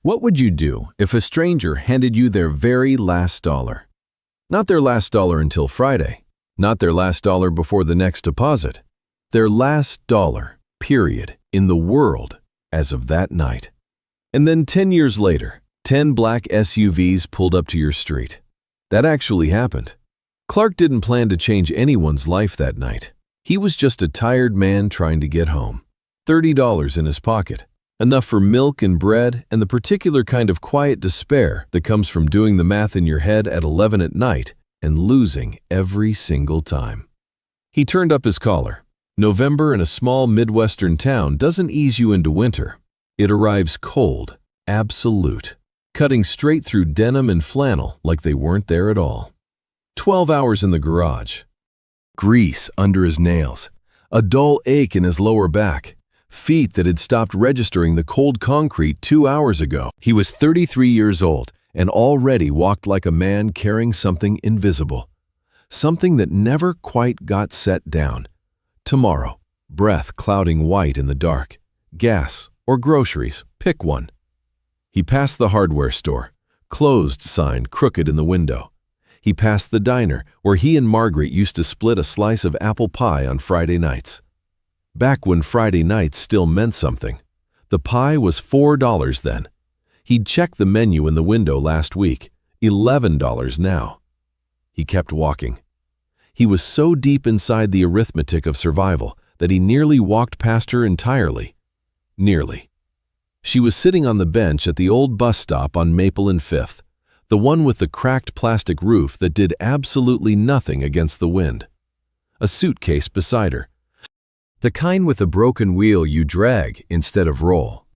What would you do if a stranger handed you their very last dollar? Not their last dollar until Friday, not their last dollar before the next deposit, their last dollar, period, in the world as of that night. And then 10 years later, 10 black SUVs pulled up to your street. That actually happened. Clark didn't plan to change anyone's life that night. He was just a tired man trying to get home. $30 in his pocket. Enough for milk and bread and the particular kind of quiet despair that comes from doing the math in your head at 11 at night and losing every single time. He turned up his collar. November in a small Midwestern town doesn't ease you into winter. It arrives cold, absolute, cutting straight through denim and flannel like they weren't there at all. 12 hours in the garage. Grease under his nails, a dull ache in his lower back, feet that had stopped registering the cold concrete 2 hours ago. He was 33 years old and already walked like a man carrying something invisible, something that never quite got set down. Tomorrow, breath clouding white in the dark, gas or groceries, pick one. He passed the hardware store, closed sign crooked in the window. He passed the diner where he and Margaret used to split a slice of apple pie on Friday nights. Back when Friday nights still meant something. The pie was $4 then. He'd checked the menu in the window last week, $11 now. He kept walking. He was so deep inside the arithmetic of survival that he nearly walked past her entirely. Nearly. She was sitting on the bench at the old bus stop on Maple and Fifth, the one with the cracked plastic roof that did absolutely nothing against the wind. A suitcase beside her. The kind with a broken wheel you drag instead of roll.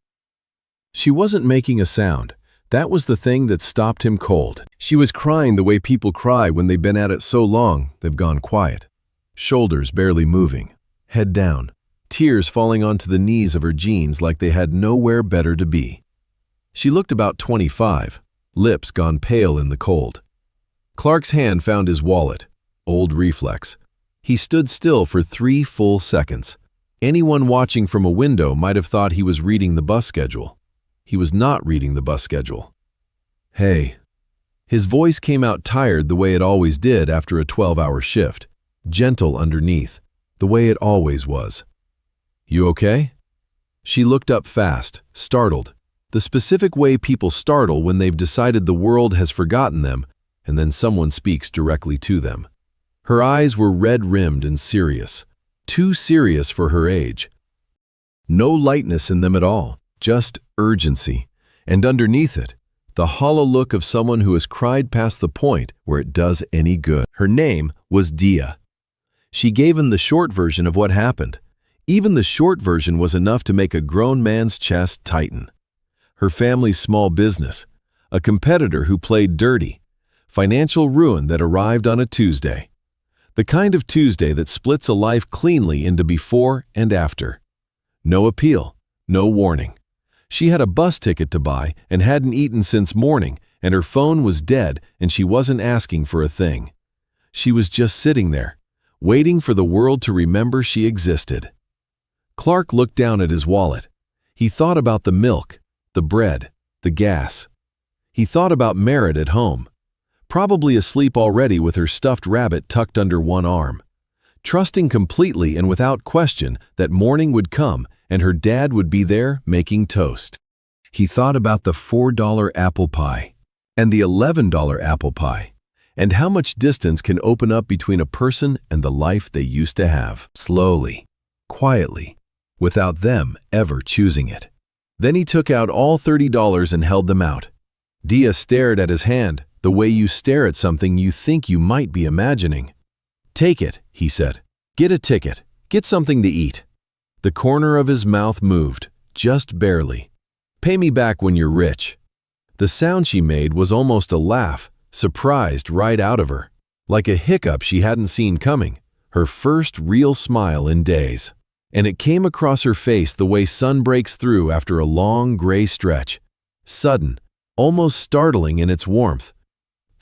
She wasn't making a sound. That was the thing that stopped him cold. She was crying the way people cry when they've been at it so long they've gone quiet. Shoulders barely moving, head down, tears falling onto the knees of her jeans like they had nowhere better to be. She looked about 25, lips gone pale in the cold. Clark's hand found his wallet, old reflex. He stood still for 3 full seconds. Anyone watching from a window might have thought he was reading the bus schedule. He was not reading the bus schedule. Hey. His voice came out tired the way it always did after a 12-hour shift, gentle underneath, the way it always was. You okay? She looked up fast, startled, the specific way people startle when they've decided the world has forgotten them and then someone speaks directly to them. Her eyes were red-rimmed and serious, too serious for her age. No lightness in them at all, just urgency, and underneath it, the hollow look of someone who has cried past the point where it does any good. Her name was Dia. She gave him the short version of what happened. Even the short version was enough to make a grown man's chest tighten. Her family's small business, a competitor who played dirty, financial ruin that arrived on a Tuesday. The kind of Tuesday that splits a life cleanly into before and after. No appeal, no warning. She had a bus ticket to buy and hadn't eaten since morning, and her phone was dead and she wasn't asking for a thing. She was just sitting there, waiting for the world to remember she existed. Clark looked down at his wallet. He thought about the milk, the bread, the gas. He thought about Merritt at home. Probably asleep already with her stuffed rabbit tucked under one arm, trusting completely and without question that morning would come and her dad would be there making toast. He thought about the $4 apple pie and the $11 apple pie and how much distance can open up between a person and the life they used to have, slowly, quietly, without them ever choosing it. Then he took out all $30 and held them out. Dia stared at his hand, the way you stare at something you think you might be imagining. Take it, he said. Get a ticket. Get something to eat. The corner of his mouth moved, just barely. Pay me back when you're rich. The sound she made was almost a laugh, surprised right out of her, like a hiccup she hadn't seen coming, her first real smile in days. And it came across her face the way sun breaks through after a long gray stretch, sudden, almost startling in its warmth.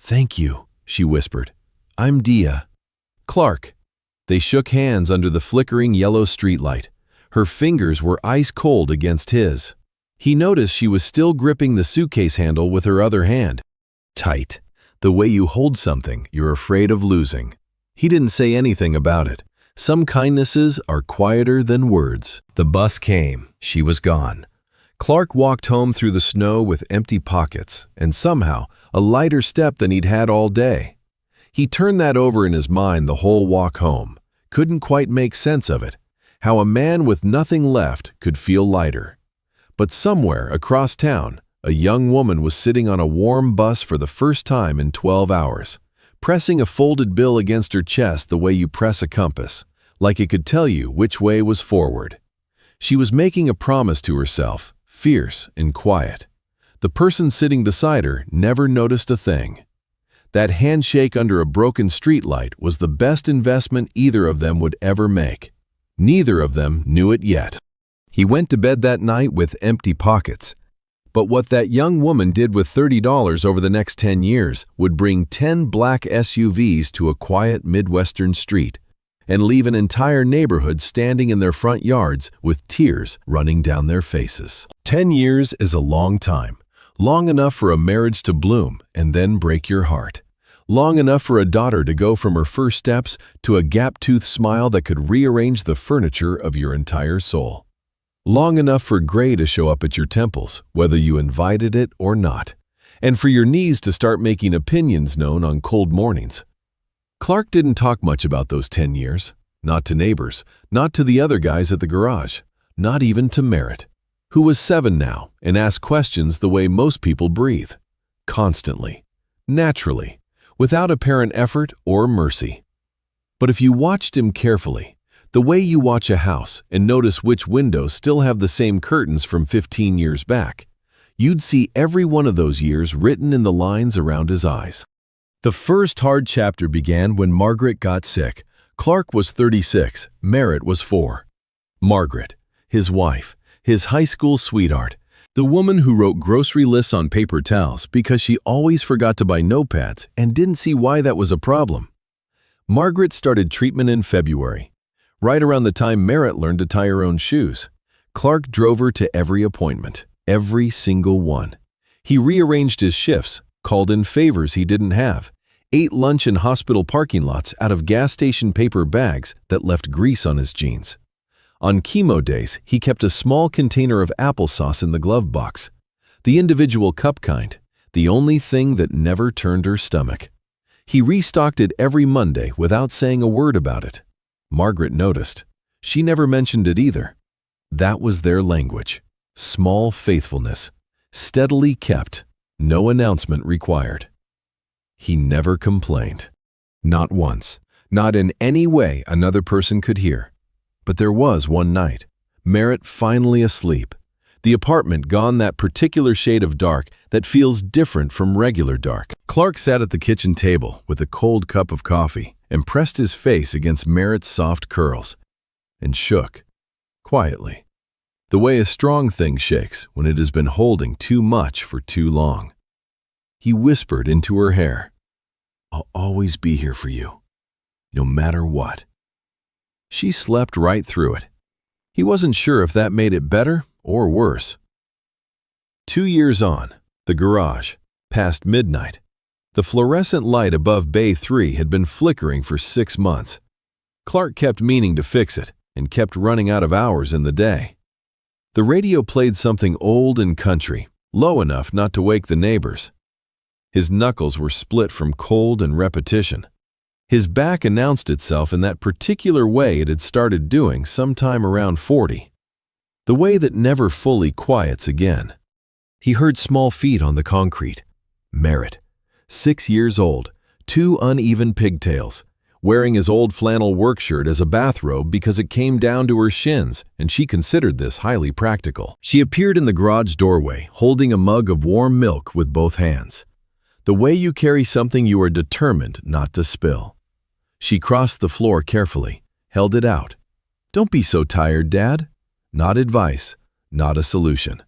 Thank you, she whispered. I'm Dia. Clark. They shook hands under the flickering yellow streetlight. Her fingers were ice cold against his. He noticed she was still gripping the suitcase handle with her other hand. Tight. The way you hold something you're afraid of losing. He didn't say anything about it. Some kindnesses are quieter than words. The bus came. She was gone. Clark walked home through the snow with empty pockets and somehow a lighter step than he'd had all day. He turned that over in his mind the whole walk home. Couldn't quite make sense of it. How a man with nothing left could feel lighter. But somewhere across town, a young woman was sitting on a warm bus for the first time in 12 hours, pressing a folded bill against her chest the way you press a compass, like it could tell you which way was forward. She was making a promise to herself, fierce and quiet. The person sitting beside her never noticed a thing. That handshake under a broken streetlight was the best investment either of them would ever make. Neither of them knew it yet. He went to bed that night with empty pockets. But what that young woman did with $30 over the next 10 years would bring 10 black SUVs to a quiet Midwestern street and leave an entire neighborhood standing in their front yards with tears running down their faces. 10 years is a long time. Long enough for a marriage to bloom and then break your heart. Long enough for a daughter to go from her first steps to a gap-toothed smile that could rearrange the furniture of your entire soul. Long enough for gray to show up at your temples, whether you invited it or not, and for your knees to start making opinions known on cold mornings. Clark didn't talk much about those 10 years, not to neighbors, not to the other guys at the garage, not even to Merritt, who was 7 now and asked questions the way most people breathe, constantly, naturally, without apparent effort or mercy. But if you watched him carefully, the way you watch a house and notice which windows still have the same curtains from 15 years back, you'd see every one of those years written in the lines around his eyes. The first hard chapter began when Margaret got sick. Clark was 36, Merritt was 4. Margaret, his wife, his high school sweetheart, the woman who wrote grocery lists on paper towels because she always forgot to buy notepads and didn't see why that was a problem. Margaret started treatment in February. Right around the time Merritt learned to tie her own shoes. Clark drove her to every appointment, every single one. He rearranged his shifts, called in favors he didn't have, ate lunch in hospital parking lots out of gas station paper bags that left grease on his jeans. On chemo days, he kept a small container of applesauce in the glove box, the individual cup kind, the only thing that never turned her stomach. He restocked it every Monday without saying a word about it. Margaret noticed. She never mentioned it either. That was their language. Small faithfulness. Steadily kept. No announcement required. He never complained. Not once. Not in any way another person could hear. But there was one night. Merritt finally asleep. The apartment gone that particular shade of dark that feels different from regular dark. Clark sat at the kitchen table with a cold cup of coffee and pressed his face against Merritt's soft curls and shook, quietly, the way a strong thing shakes when it has been holding too much for too long. He whispered into her hair, "I'll always be here for you, no matter what." She slept right through it. He wasn't sure if that made it better or worse. 2 years on, the garage, past midnight. The fluorescent light above Bay 3 had been flickering for 6 months. Clark kept meaning to fix it and kept running out of hours in the day. The radio played something old and country, low enough not to wake the neighbors. His knuckles were split from cold and repetition. His back announced itself in that particular way it had started doing sometime around 40. The way that never fully quiets again. He heard small feet on the concrete. Merritt, 6 years old, 2 uneven pigtails, wearing his old flannel work shirt as a bathrobe because it came down to her shins, and she considered this highly practical. She appeared in the garage doorway, holding a mug of warm milk with both hands. The way you carry something you are determined not to spill. She crossed the floor carefully, held it out. "Don't be so tired, Dad." Not advice, not a solution.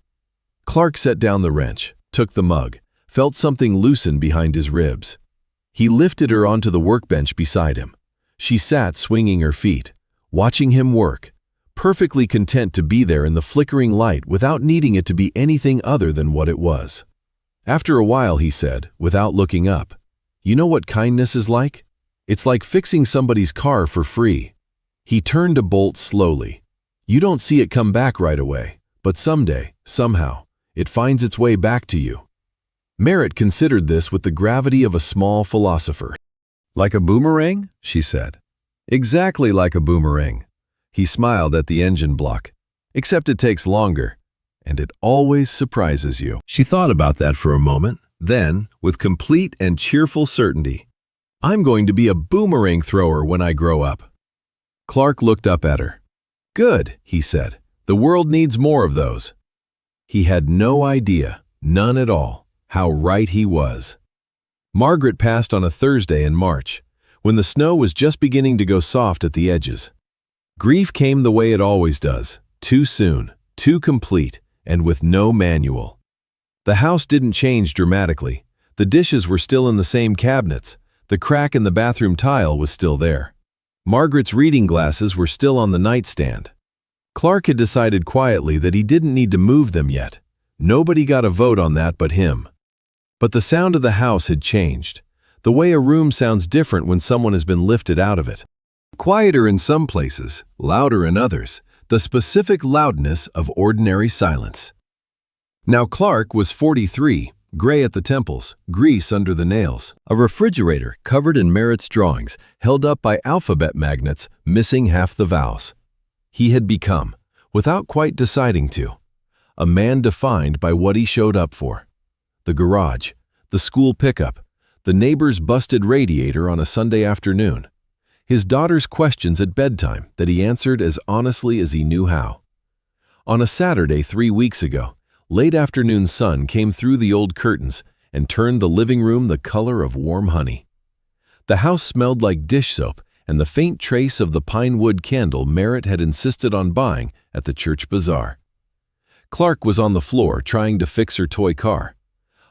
Clark set down the wrench, took the mug, felt something loosen behind his ribs. He lifted her onto the workbench beside him. She sat swinging her feet, watching him work, perfectly content to be there in the flickering light without needing it to be anything other than what it was. After a while, he said, without looking up, "You know what kindness is like? It's like fixing somebody's car for free." He turned a bolt slowly. You don't see it come back right away, but someday, somehow, it finds its way back to you. Merritt considered this with the gravity of a small philosopher. "Like a boomerang?" she said. "Exactly like a boomerang." He smiled at the engine block. "Except it takes longer, and it always surprises you." She thought about that for a moment, then, with complete and cheerful certainty, "I'm going to be a boomerang thrower when I grow up." Clark looked up at her. "Good," he said. "The world needs more of those." He had no idea, none at all, how right he was. Margaret passed on a Thursday in March, when the snow was just beginning to go soft at the edges. Grief came the way it always does, too soon, too complete, and with no manual. The house didn't change dramatically. The dishes were still in the same cabinets. The crack in the bathroom tile was still there. Margaret's reading glasses were still on the nightstand. Clark had decided quietly that he didn't need to move them yet. Nobody got a vote on that but him. But the sound of the house had changed. The way a room sounds different when someone has been lifted out of it. Quieter in some places, louder in others, the specific loudness of ordinary silence. Now Clark was 43, gray at the temples, grease under the nails. A refrigerator covered in Merritt's drawings, held up by alphabet magnets, missing half the vowels. He had become, without quite deciding to, a man defined by what he showed up for. The garage, the school pickup, the neighbor's busted radiator on a Sunday afternoon, his daughter's questions at bedtime that he answered as honestly as he knew how. On a Saturday 3 weeks ago, late afternoon sun came through the old curtains and turned the living room the color of warm honey. The house smelled like dish soap and the faint trace of the pine wood candle Merritt had insisted on buying at the church bazaar. Clark was on the floor trying to fix her toy car,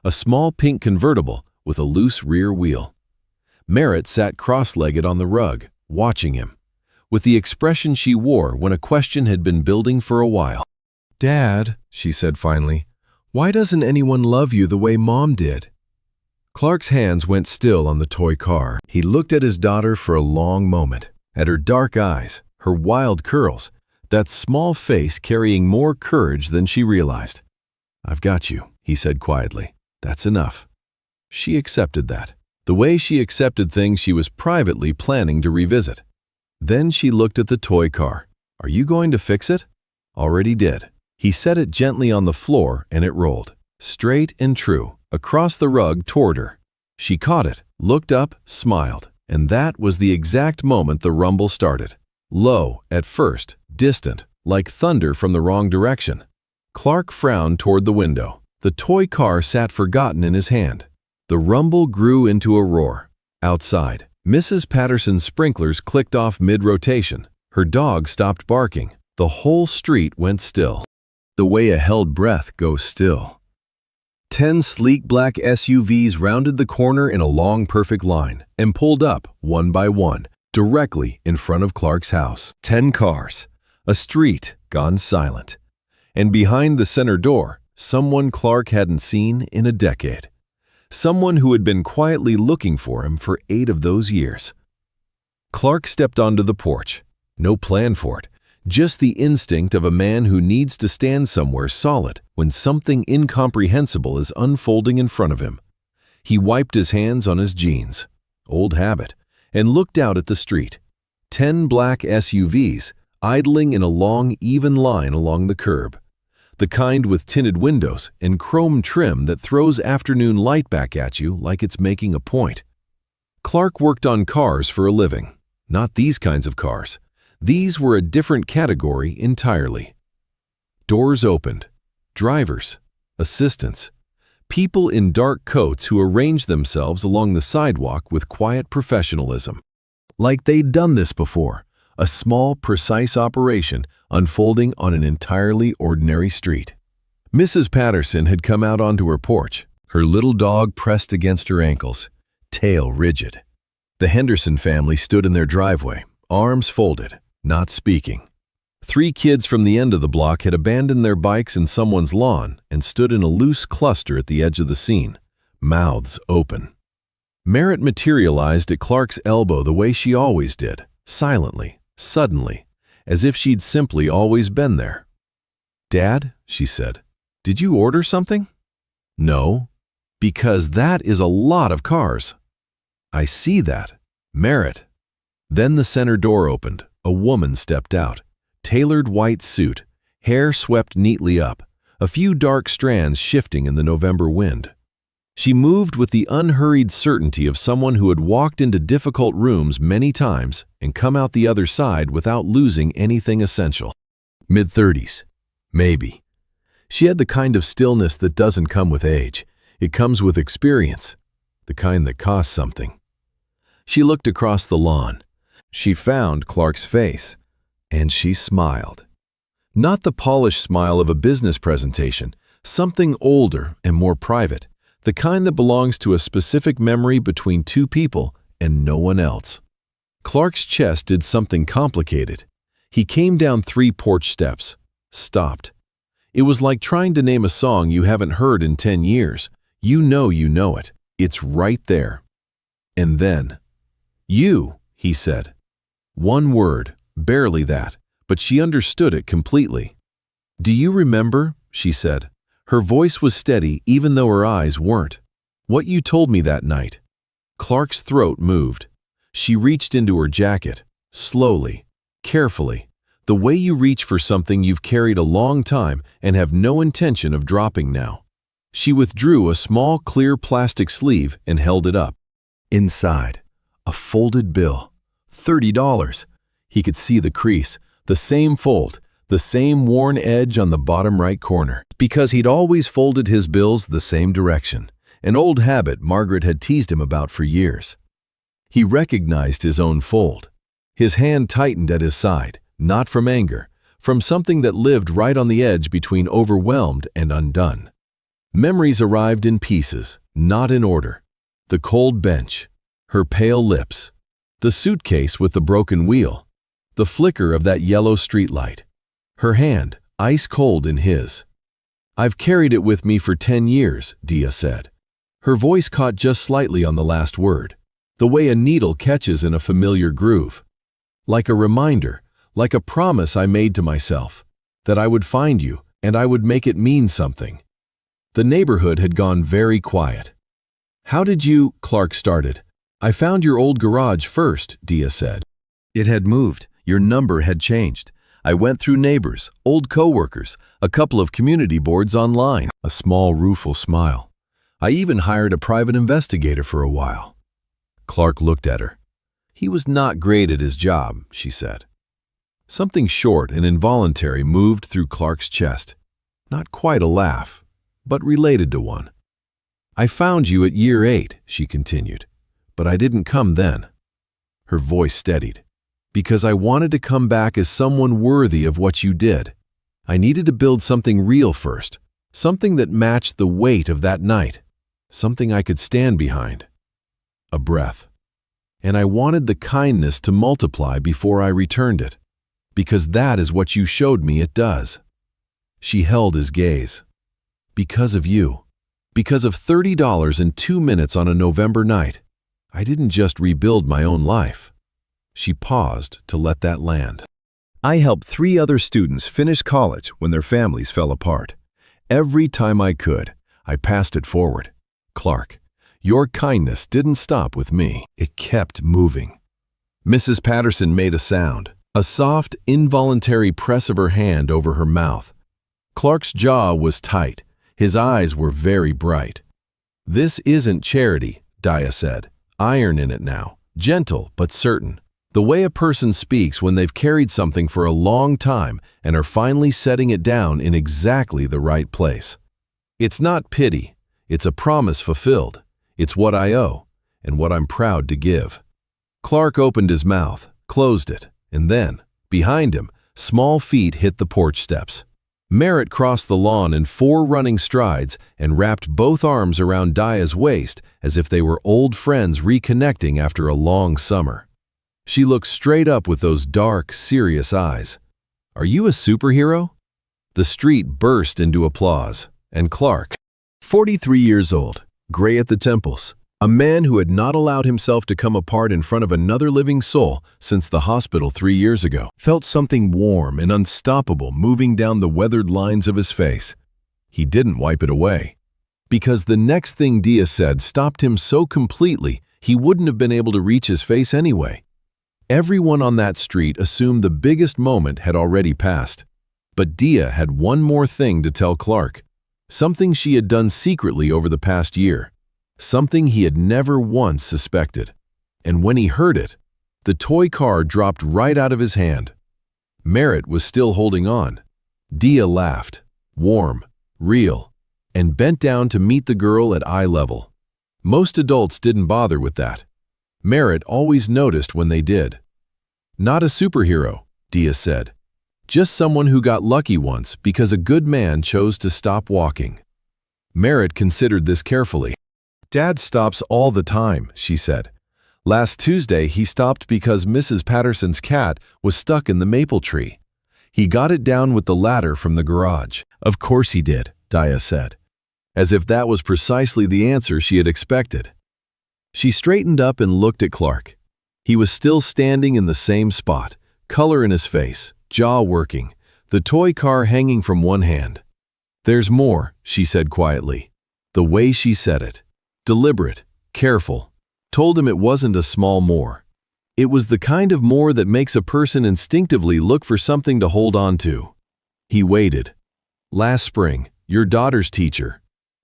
a small pink convertible with a loose rear wheel. Merritt sat cross-legged on the rug, watching him, with the expression she wore when a question had been building for a while. "Dad," she said finally, "why doesn't anyone love you the way Mom did?" Clark's hands went still on the toy car. He looked at his daughter for a long moment, at her dark eyes, her wild curls, that small face carrying more courage than she realized. "I've got you," he said quietly. "That's enough." She accepted that, the way she accepted things she was privately planning to revisit. Then she looked at the toy car. "Are you going to fix it?" "Already did." He set it gently on the floor and it rolled, straight and true, across the rug toward her. She caught it, looked up, smiled, and that was the exact moment the rumble started. Low, at first, distant, like thunder from the wrong direction. Clark frowned toward the window. The toy car sat forgotten in his hand. The rumble grew into a roar. Outside, Mrs. Patterson's sprinklers clicked off mid-rotation. Her dog stopped barking. The whole street went still. The way a held breath goes still. 10 sleek black SUVs rounded the corner in a long, perfect line and pulled up, one by one, directly in front of Clark's house. 10 cars. A street gone silent. And behind the center door, someone Clark hadn't seen in a decade. Someone who had been quietly looking for him for 8 of those years. Clark stepped onto the porch. No plan for it. Just the instinct of a man who needs to stand somewhere solid when something incomprehensible is unfolding in front of him. He wiped his hands on his jeans, old habit, and looked out at the street. 10 black SUVs idling in a long, even line along the curb. The kind with tinted windows and chrome trim that throws afternoon light back at you like it's making a point. Clark worked on cars for a living. Not these kinds of cars. These were a different category entirely. Doors opened. Drivers, assistants, people in dark coats who arranged themselves along the sidewalk with quiet professionalism. Like they'd done this before, a small, precise operation unfolding on an entirely ordinary street. Mrs. Patterson had come out onto her porch, her little dog pressed against her ankles, tail rigid. The Henderson family stood in their driveway, arms folded, not speaking. 3 kids from the end of the block had abandoned their bikes in someone's lawn and stood in a loose cluster at the edge of the scene, mouths open. Merritt materialized at Clark's elbow the way she always did, silently, suddenly, as if she'd simply always been there. "Dad," she said, "did you order something?" "No, because that is a lot of cars." "I see that. Merritt." Then the center door opened. A woman stepped out. Tailored white suit, hair swept neatly up, a few dark strands shifting in the November wind. She moved with the unhurried certainty of someone who had walked into difficult rooms many times and come out the other side without losing anything essential. Mid-30s. Maybe. She had the kind of stillness that doesn't come with age. It comes with experience, the kind that costs something. She looked across the lawn. She found Clark's face, and she smiled. Not the polished smile of a business presentation, something older and more private, the kind that belongs to a specific memory between 2 people and no one else. Clark's chest did something complicated. He came down 3 porch steps, stopped. It was like trying to name a song you haven't heard in 10 years. You know it. It's right there. And then, "You," he said. One word, barely that, but she understood it completely. "Do you remember?" she said. Her voice was steady even though her eyes weren't. "What you told me that night?" Clark's throat moved. She reached into her jacket, slowly, carefully, the way you reach for something you've carried a long time and have no intention of dropping now. She withdrew a small clear plastic sleeve and held it up. Inside, a folded bill. $30. He could see the crease, the same fold, the same worn edge on the bottom right corner, because he'd always folded his bills the same direction, an old habit Margaret had teased him about for years. He recognized his own fold. His hand tightened at his side, not from anger, from something that lived right on the edge between overwhelmed and undone. Memories arrived in pieces, not in order. The cold bench, her pale lips, the suitcase with the broken wheel, the flicker of that yellow streetlight, her hand, ice cold in his. "I've carried it with me for 10 years, Dia said. Her voice caught just slightly on the last word, the way a needle catches in a familiar groove. Like a reminder, like a promise I made to myself, that I would find you and I would make it mean something." The neighborhood had gone very quiet. "How did you?" Clark started. "I found your old garage first," Dia said. "It had moved. Your number had changed. I went through neighbors, old coworkers, a couple of community boards online." A small, rueful smile. "I even hired a private investigator for a while." Clark looked at her. He was not great at his job, she said. Something short and involuntary moved through Clark's chest. Not quite a laugh, but related to one. "I found you at year 8, she continued. "But I didn't come then." Her voice steadied. "Because I wanted to come back as someone worthy of what you did. I needed to build something real first, something that matched the weight of that night, something I could stand behind." A breath. "And I wanted the kindness to multiply before I returned it, because that is what you showed me it does." She held his gaze. "Because of you. Because of $30 in 2 minutes on a November night. I didn't just rebuild my own life." She paused to let that land. "I helped 3 other students finish college when their families fell apart. Every time I could, I passed it forward. Clark, your kindness didn't stop with me. It kept moving." Mrs. Patterson made a sound, a soft, involuntary press of her hand over her mouth. Clark's jaw was tight. His eyes were very bright. "This isn't charity," Dia said. "Iron in it now, gentle but certain. The way a person speaks when they've carried something for a long time and are finally setting it down in exactly the right place. It's not pity, it's a promise fulfilled. It's what I owe, and what I'm proud to give." Clark opened his mouth, closed it, and then, behind him, small feet hit the porch steps. Merritt crossed the lawn in 4 running strides and wrapped both arms around Dia's waist as if they were old friends reconnecting after a long summer. She looked straight up with those dark, serious eyes. "Are you a superhero?" The street burst into applause, and Clark, 43 years old, gray at the temples, a man who had not allowed himself to come apart in front of another living soul since the hospital 3 years ago, felt something warm and unstoppable moving down the weathered lines of his face. He didn't wipe it away, because the next thing Dia said stopped him so completely he wouldn't have been able to reach his face anyway. Everyone on that street assumed the biggest moment had already passed. But Dia had one more thing to tell Clark, something she had done secretly over the past year, something he had never once suspected. And when he heard it, the toy car dropped right out of his hand. Merritt was still holding on. Dia laughed, warm, real, and bent down to meet the girl at eye level. Most adults didn't bother with that. Merritt always noticed when they did. "Not a superhero," Dia said. "Just someone who got lucky once because a good man chose to stop walking." Merritt considered this carefully. "Dad stops all the time," she said. "Last Tuesday he stopped because Mrs. Patterson's cat was stuck in the maple tree. He got it down with the ladder from the garage." "Of course he did," Dia said, as if that was precisely the answer she had expected. She straightened up and looked at Clark. He was still standing in the same spot, color in his face, jaw working, the toy car hanging from one hand. "There's more," she said quietly. The way she said it, deliberate, careful, told him it wasn't a small more. It was the kind of more that makes a person instinctively look for something to hold on to. He waited. "Last spring, your daughter's teacher,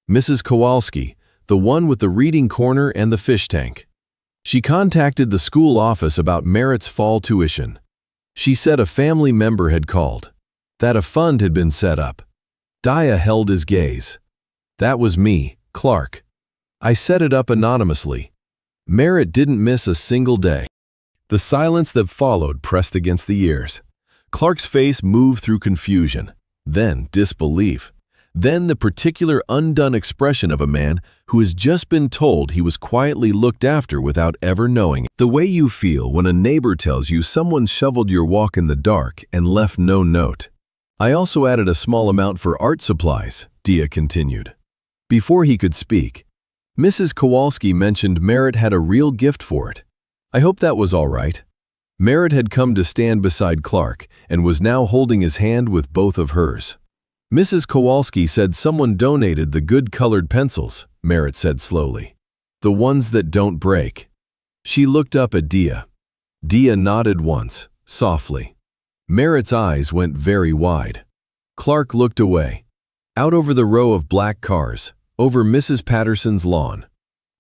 Mrs. Kowalski, the one with the reading corner and the fish tank. She contacted the school office about Merritt's fall tuition. She said a family member had called, that a fund had been set up." Dia held his gaze. "That was me, Clark. I set it up anonymously. Merritt didn't miss a single day." The silence that followed pressed against the ears. Clark's face moved through confusion, then disbelief, then the particular undone expression of a man who has just been told he was quietly looked after without ever knowing it. The way you feel when a neighbor tells you someone shoveled your walk in the dark and left no note. "I also added a small amount for art supplies," Dia continued. Before he could speak, Mrs. Kowalski mentioned Merritt had a real gift for it. "I hope that was all right." Merritt had come to stand beside Clark and was now holding his hand with both of hers. "Mrs. Kowalski said someone donated the good-colored pencils," Merritt said slowly. "The ones that don't break." She looked up at Dia. Dia nodded once, softly. Merritt's eyes went very wide. Clark looked away, out over the row of black cars, over Mrs. Patterson's lawn,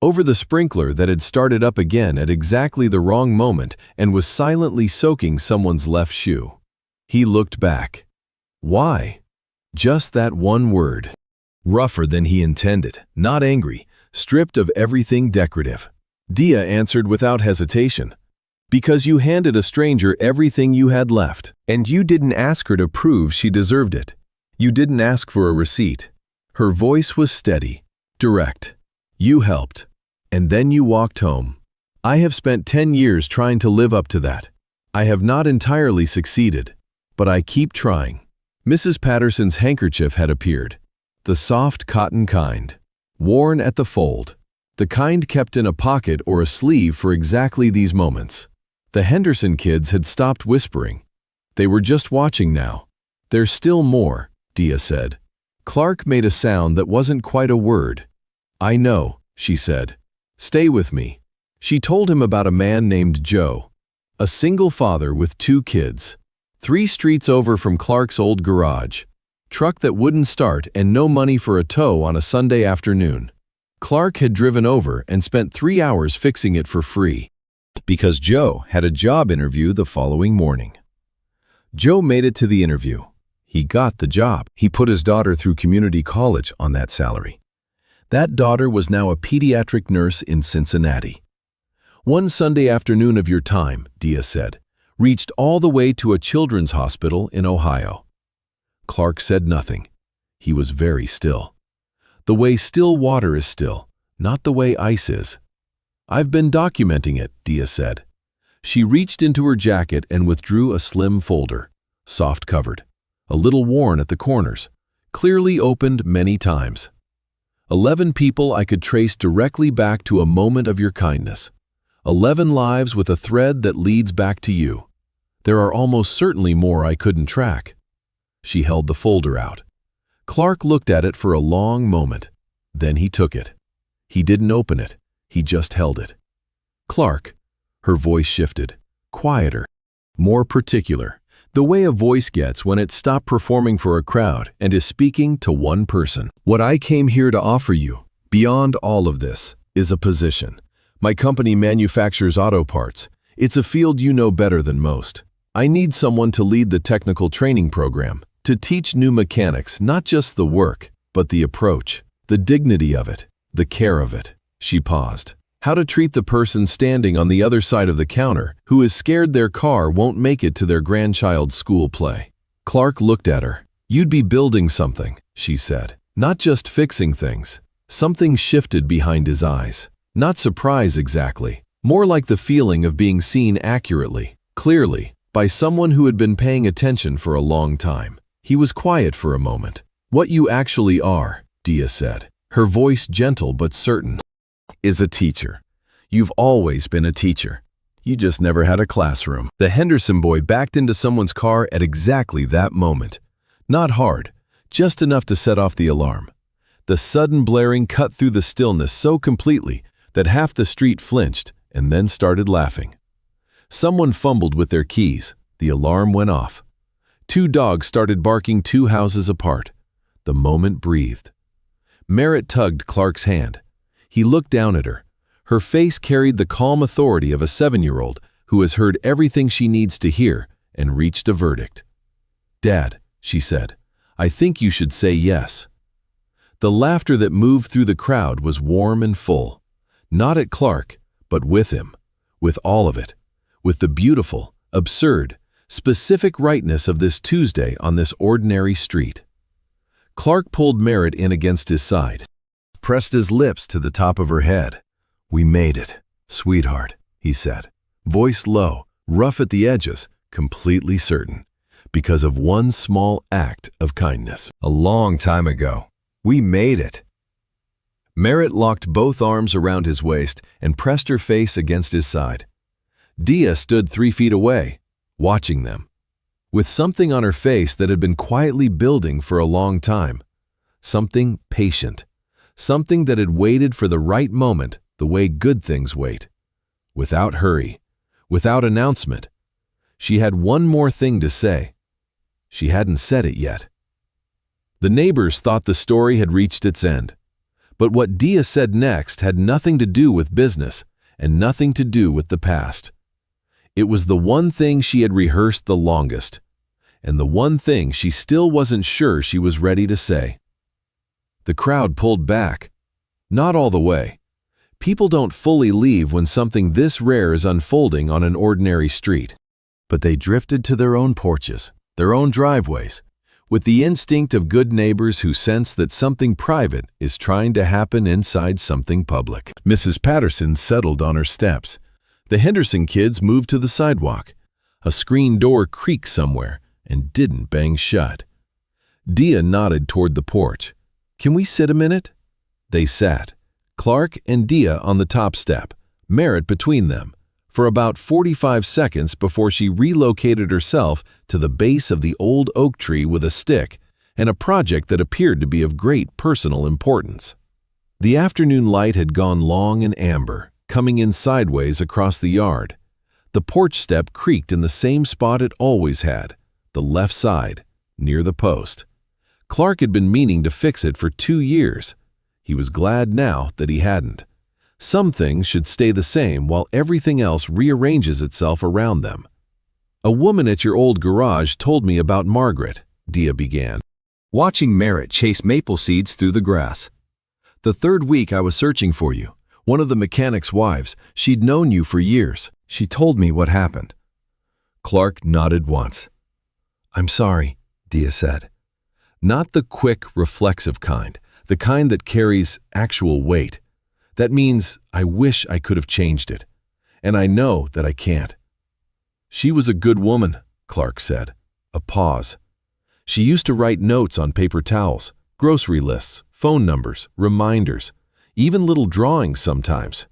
over the sprinkler that had started up again at exactly the wrong moment and was silently soaking someone's left shoe. He looked back. Why? Just that one word. Rougher than he intended, not angry, stripped of everything decorative. Dia answered without hesitation. "Because you handed a stranger everything you had left, and you didn't ask her to prove she deserved it. You didn't ask for a receipt." Her voice was steady, direct. "You helped, and then you walked home. I have spent 10 years trying to live up to that. I have not entirely succeeded, but I keep trying." Mrs. Patterson's handkerchief had appeared, the soft cotton kind, worn at the fold, the kind kept in a pocket or a sleeve for exactly these moments. The Henderson kids had stopped whispering. They were just watching now. "There's still more," Dia said. Clark made a sound that wasn't quite a word. "I know," she said. "Stay with me." She told him about a man named Joe, a single father with 2 kids. 3 streets over from Clark's old garage, truck that wouldn't start and no money for a tow on a Sunday afternoon. Clark had driven over and spent 3 hours fixing it for free, because Joe had a job interview the following morning. Joe made it to the interview. He got the job. He put his daughter through community college on that salary. That daughter was now a pediatric nurse in Cincinnati. "One Sunday afternoon of your time," Dia said, "reached all the way to a children's hospital in Ohio." Clark said nothing. He was very still. The way still water is still, not the way ice is. "I've been documenting it," Dia said. She reached into her jacket and withdrew a slim folder, soft-covered, a little worn at the corners, clearly opened many times. 11 people I could trace directly back to a moment of your kindness. 11 lives with a thread that leads back to you. There are almost certainly more I couldn't track. She held the folder out. Clark looked at it for a long moment. Then he took it. He didn't open it. He just held it. Clark. Her voice shifted. Quieter. More particular. The way a voice gets when it stopped performing for a crowd and is speaking to one person. What I came here to offer you, beyond all of this, is a position. My company manufactures auto parts. It's a field you know better than most. I need someone to lead the technical training program, to teach new mechanics not just the work, but the approach, the dignity of it, the care of it. She paused. How to treat the person standing on the other side of the counter who is scared their car won't make it to their grandchild's school play. Clark looked at her. You'd be building something, she said. Not just fixing things. Something shifted behind his eyes. Not surprise exactly. More like the feeling of being seen accurately, clearly, by someone who had been paying attention for a long time. He was quiet for a moment. What you actually are, Dia said, her voice gentle but certain, is a teacher. You've always been a teacher. You just never had a classroom. The Henderson boy backed into someone's car at exactly that moment. Not hard, just enough to set off the alarm. The sudden blaring cut through the stillness so completely that half the street flinched and then started laughing. Someone fumbled with their keys. The alarm went off. 2 dogs started barking 2 houses apart. The moment breathed. Merritt tugged Clark's hand. He looked down at her. Her face carried the calm authority of a 7-year-old who has heard everything she needs to hear and reached a verdict. Dad, she said, I think you should say yes. The laughter that moved through the crowd was warm and full. Not at Clark, but with him. With all of it. With the beautiful, absurd, specific rightness of this Tuesday on this ordinary street. Clark pulled Merritt in against his side. Pressed his lips to the top of her head. We made it, sweetheart, he said. Voice low, rough at the edges, completely certain. Because of one small act of kindness. A long time ago. We made it. Merritt locked both arms around his waist and pressed her face against his side. Dia stood 3 feet away, watching them. With something on her face that had been quietly building for a long time. Something patient. Something that had waited for the right moment, the way good things wait. Without hurry, without announcement. She had one more thing to say. She hadn't said it yet. The neighbors thought the story had reached its end. But what Dia said next had nothing to do with business and nothing to do with the past. It was the one thing she had rehearsed the longest, and the one thing she still wasn't sure she was ready to say. The crowd pulled back. Not all the way. People don't fully leave when something this rare is unfolding on an ordinary street. But they drifted to their own porches, their own driveways, with the instinct of good neighbors who sense that something private is trying to happen inside something public. Mrs. Patterson settled on her steps. The Henderson kids moved to the sidewalk. A screen door creaked somewhere and didn't bang shut. Dia nodded toward the porch. Can we sit a minute? They sat, Clark and Dia on the top step, Merritt between them, for about 45 seconds before she relocated herself to the base of the old oak tree with a stick and a project that appeared to be of great personal importance. The afternoon light had gone long and amber, coming in sideways across the yard. The porch step creaked in the same spot it always had, the left side, near the post. Clark had been meaning to fix it for 2 years. He was glad now that he hadn't. Some things should stay the same while everything else rearranges itself around them. A woman at your old garage told me about Margaret, Dia began, watching Merritt chase maple seeds through the grass. The 3rd week I was searching for you, one of the mechanic's wives, she'd known you for years. She told me what happened. Clark nodded once. I'm sorry, Dia said. Not the quick, reflexive kind, the kind that carries actual weight. That means I wish I could have changed it, and I know that I can't. She was a good woman, Clark said. A pause. She used to write notes on paper towels, grocery lists, phone numbers, reminders, even little drawings sometimes.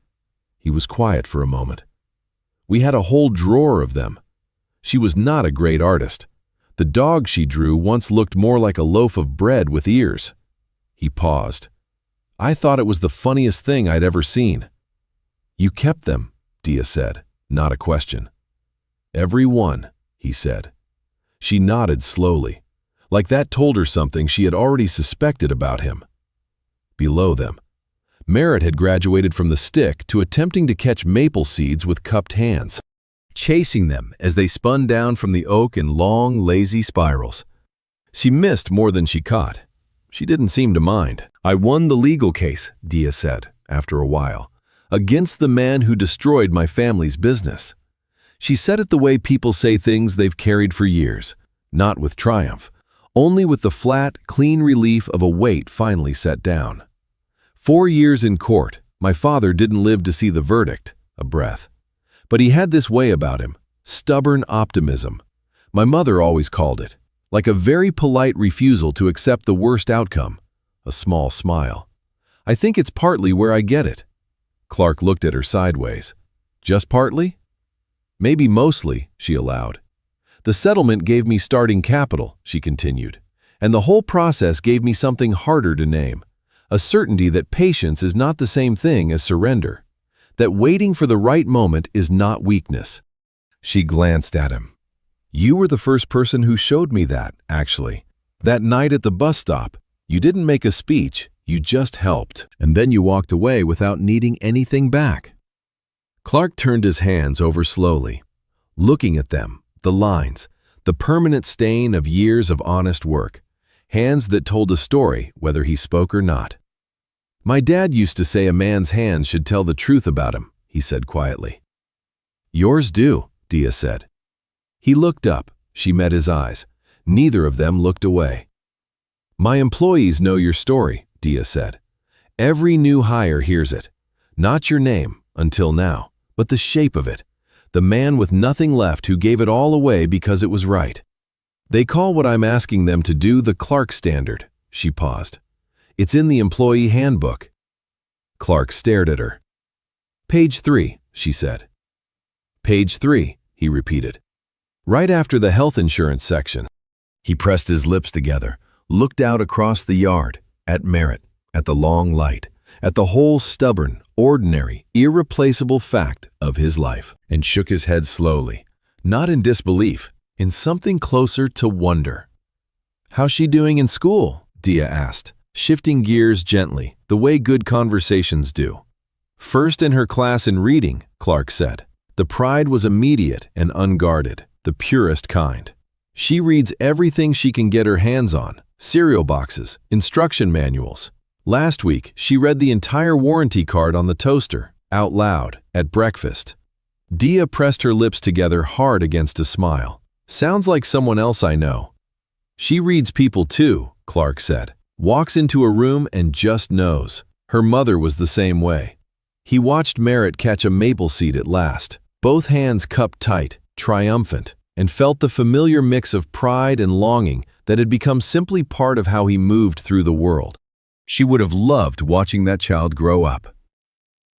He was quiet for a moment. We had a whole drawer of them. She was not a great artist. The dog she drew once looked more like a loaf of bread with ears. He paused. I thought it was the funniest thing I'd ever seen. You kept them, Dia said, not a question. Every one, he said. She nodded slowly, like that told her something she had already suspected about him. Below them, Merritt had graduated from the stick to attempting to catch maple seeds with cupped hands, chasing them as they spun down from the oak in long, lazy spirals. She missed more than she caught. She didn't seem to mind. I won the legal case, Dia said, after a while, against the man who destroyed my family's business. She said it the way people say things they've carried for years, not with triumph, only with the flat, clean relief of a weight finally set down. 4 years in court, my father didn't live to see the verdict, a breath. But he had this way about him, stubborn optimism. My mother always called it, like a very polite refusal to accept the worst outcome, a small smile. I think it's partly where I get it. Clark looked at her sideways. Just partly? Maybe mostly, she allowed. The settlement gave me starting capital, she continued, and the whole process gave me something harder to name, a certainty that patience is not the same thing as surrender, that waiting for the right moment is not weakness. She glanced at him. You were the first person who showed me that, actually. That night at the bus stop, you didn't make a speech, you just helped, and then you walked away without needing anything back. Clark turned his hands over slowly, looking at them, the lines, the permanent stain of years of honest work, hands that told a story whether he spoke or not. My dad used to say a man's hands should tell the truth about him, he said quietly. Yours do, Dia said. He looked up. She met his eyes. Neither of them looked away. My employees know your story, Dia said. Every new hire hears it. Not your name, until now, but the shape of it. The man with nothing left who gave it all away because it was right. They call what I'm asking them to do the Clark Standard. She paused. It's in the employee handbook. Clark stared at her. Page 3, she said. Page 3, he repeated. Right after the health insurance section. He pressed his lips together, looked out across the yard, at Merritt, at the long light, at the whole stubborn, ordinary, irreplaceable fact of his life, and shook his head slowly, not in disbelief, in something closer to wonder. How's she doing in school? Dia asked, shifting gears gently, the way good conversations do. First in her class in reading, Clark said. The pride was immediate and unguarded, the purest kind. She reads everything she can get her hands on, cereal boxes, instruction manuals. Last week, she read the entire warranty card on the toaster, out loud, at breakfast. Dia pressed her lips together hard against a smile. Sounds like someone else I know. She reads people too, Clark said. Walks into a room and just knows. Her mother was the same way. He watched Merritt catch a maple seed at last, both hands cupped tight, triumphant, and felt the familiar mix of pride and longing that had become simply part of how he moved through the world. She would have loved watching that child grow up.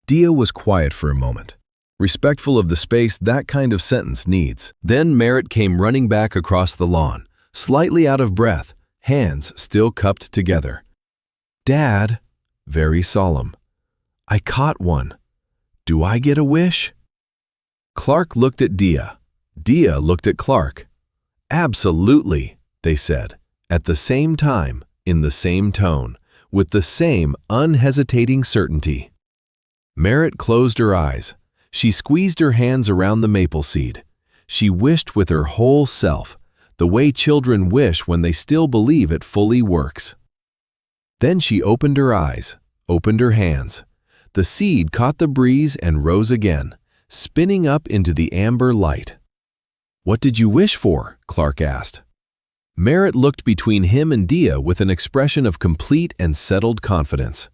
Dia was quiet for a moment, respectful of the space that kind of sentence needs. Then Merritt came running back across the lawn, slightly out of breath, hands still cupped together. Dad, very solemn, I caught one. Do I get a wish? Clark looked at Dia. Dia looked at Clark. Absolutely, they said, at the same time, in the same tone, with the same unhesitating certainty. Merritt closed her eyes. She squeezed her hands around the maple seed. She wished with her whole self, the way children wish when they still believe it fully works. Then she opened her eyes, opened her hands. The seed caught the breeze and rose again, spinning up into the amber light. What did you wish for? Clark asked. Merritt looked between him and Dia with an expression of complete and settled confidence.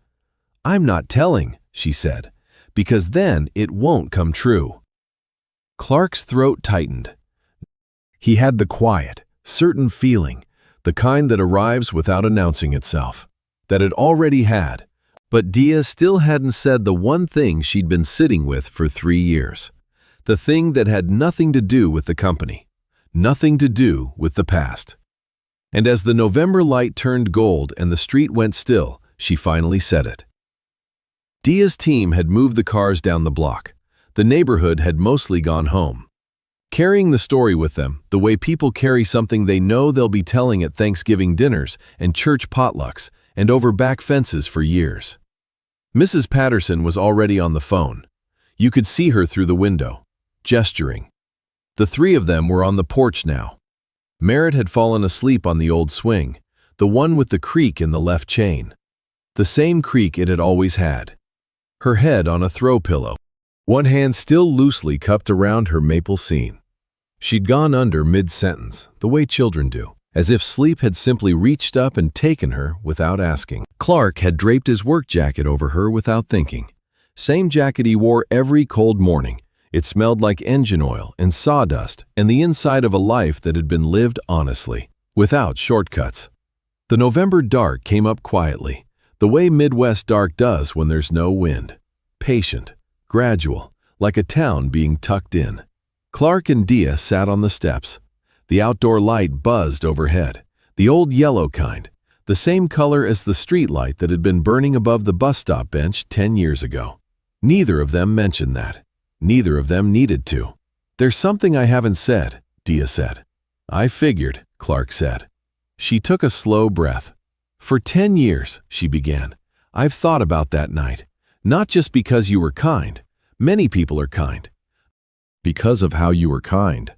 I'm not telling, she said, because then it won't come true. Clark's throat tightened. He had the quiet, certain feeling, the kind that arrives without announcing itself, that it already had. But Dia still hadn't said the one thing she'd been sitting with for 3 years. The thing that had nothing to do with the company, nothing to do with the past. And as the November light turned gold and the street went still, she finally said it. Dia's team had moved the cars down the block. The neighborhood had mostly gone home. Carrying the story with them, the way people carry something they know they'll be telling at Thanksgiving dinners and church potlucks and over back fences for years. Mrs. Patterson was already on the phone. You could see her through the window, gesturing. The three of them were on the porch now. Merritt had fallen asleep on the old swing, the one with the creak in the left chain. The same creak it had always had. Her head on a throw pillow, one hand still loosely cupped around her maple seam. She'd gone under mid-sentence, the way children do, as if sleep had simply reached up and taken her without asking. Clark had draped his work jacket over her without thinking. Same jacket he wore every cold morning. It smelled like engine oil and sawdust and the inside of a life that had been lived honestly, without shortcuts. The November dark came up quietly, the way Midwest dark does when there's no wind. Patient, gradual, like a town being tucked in. Clark and Dia sat on the steps. The outdoor light buzzed overhead, the old yellow kind, the same color as the street light that had been burning above the bus stop bench 10 years ago. Neither of them mentioned that. Neither of them needed to. "There's something I haven't said," Dia said. "I figured," Clark said. She took a slow breath. "For 10 years, she began, I've thought about that night. Not just because you were kind. Many people are kind. Because of how you were kind."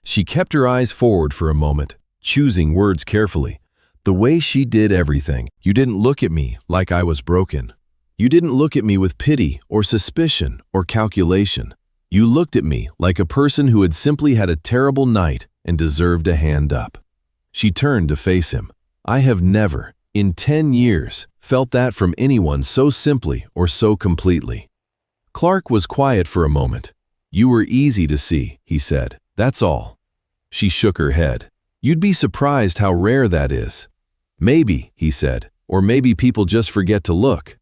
She kept her eyes forward for a moment, choosing words carefully. "The way she did everything. You didn't look at me like I was broken. You didn't look at me with pity or suspicion or calculation. You looked at me like a person who had simply had a terrible night and deserved a hand up." She turned to face him. "I have never, in 10 years, felt that from anyone so simply or so completely." Clark was quiet for a moment. "You were easy to see," he said. "That's all." She shook her head. "You'd be surprised how rare that is." "Maybe," he said, "or maybe people just forget to look."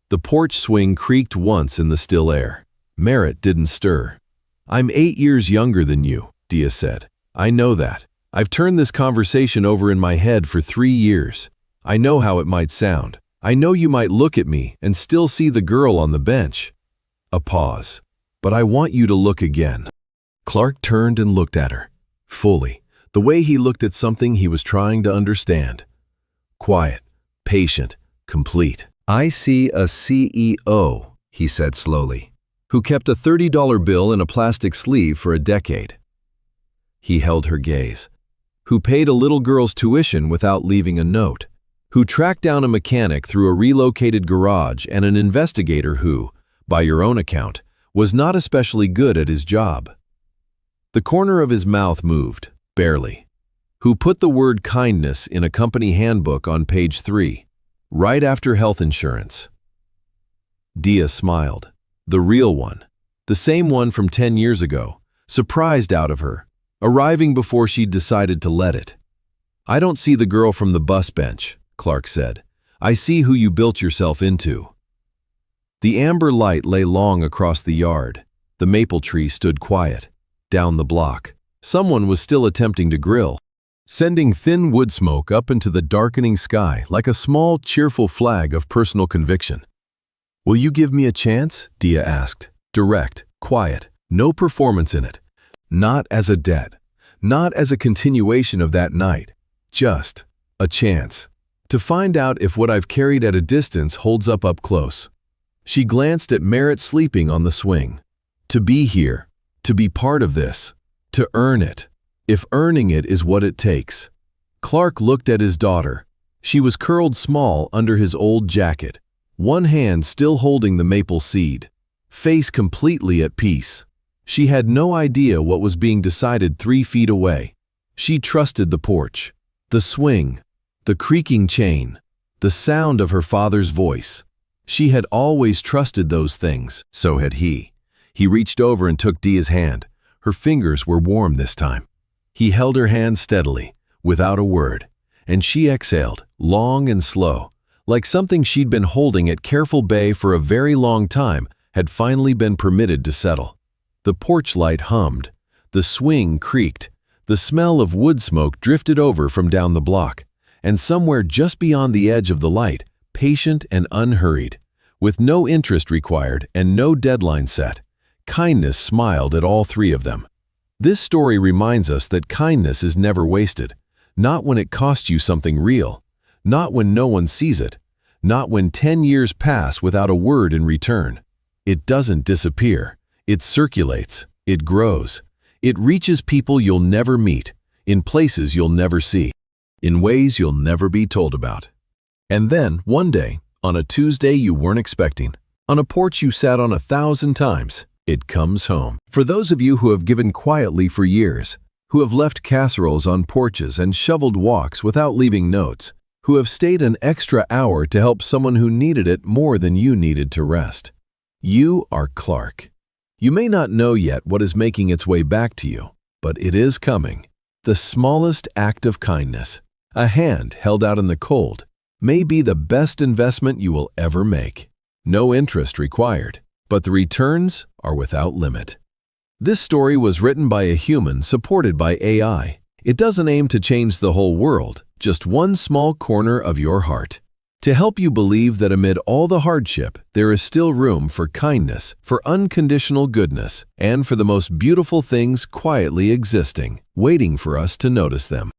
The porch swing creaked once in the still air. Merritt didn't stir. "I'm 8 years younger than you," Dia said. "I know that. I've turned this conversation over in my head for 3 years. I know how it might sound. I know you might look at me and still see the girl on the bench." A pause. "But I want you to look again." Clark turned and looked at her, fully, the way he looked at something he was trying to understand. Quiet, patient, complete. "I see a CEO," he said slowly, "who kept a $30 bill in a plastic sleeve for a decade." He held her gaze. "Who paid a little girl's tuition without leaving a note. Who tracked down a mechanic through a relocated garage and an investigator who, by your own account, was not especially good at his job." The corner of his mouth moved, barely. "Who put the word kindness in a company handbook on page 3, right after health insurance." Dia smiled. The real one. The same one from 10 years ago, surprised out of her, arriving before she'd decided to let it. "I don't see the girl from the bus bench," Clark said. "I see who you built yourself into." The amber light lay long across the yard. The maple tree stood quiet. Down the block, someone was still attempting to grill, sending thin wood smoke up into the darkening sky like a small, cheerful flag of personal conviction. "Will you give me a chance?" Dia asked. Direct, quiet, no performance in it. Not as a debt, not as a continuation of that night. Just a chance. To find out if what I've carried at a distance holds up close. She glanced at Merritt sleeping on the swing. To be here, to be part of this, to earn it, if earning it is what it takes. Clark looked at his daughter. She was curled small under his old jacket, one hand still holding the maple seed, face completely at peace. She had no idea what was being decided 3 feet away. She trusted the porch, the swing, the creaking chain, the sound of her father's voice. She had always trusted those things. So had he. He reached over and took Dia's hand. Her fingers were warm this time. He held her hand steadily, without a word, and she exhaled, long and slow, like something she'd been holding at careful bay for a very long time had finally been permitted to settle. The porch light hummed, the swing creaked, the smell of wood smoke drifted over from down the block, and somewhere just beyond the edge of the light, patient and unhurried, with no interest required and no deadline set, kindness smiled at all three of them. This story reminds us that kindness is never wasted, not when it costs you something real, not when no one sees it, not when 10 years pass without a word in return. It doesn't disappear. It circulates. It grows. It reaches people you'll never meet, in places you'll never see, in ways you'll never be told about. And then, one day, on a Tuesday you weren't expecting, on a porch you sat on 1,000 times, it comes home. For those of you who have given quietly for years, who have left casseroles on porches and shoveled walks without leaving notes, who have stayed an extra hour to help someone who needed it more than you needed to rest. You are Clark. You may not know yet what is making its way back to you, but it is coming. The smallest act of kindness, a hand held out in the cold, may be the best investment you will ever make. No interest required, but the returns are without limit. This story was written by a human supported by AI. It doesn't aim to change the whole world, just one small corner of your heart. To help you believe that amid all the hardship, there is still room for kindness, for unconditional goodness, and for the most beautiful things quietly existing, waiting for us to notice them.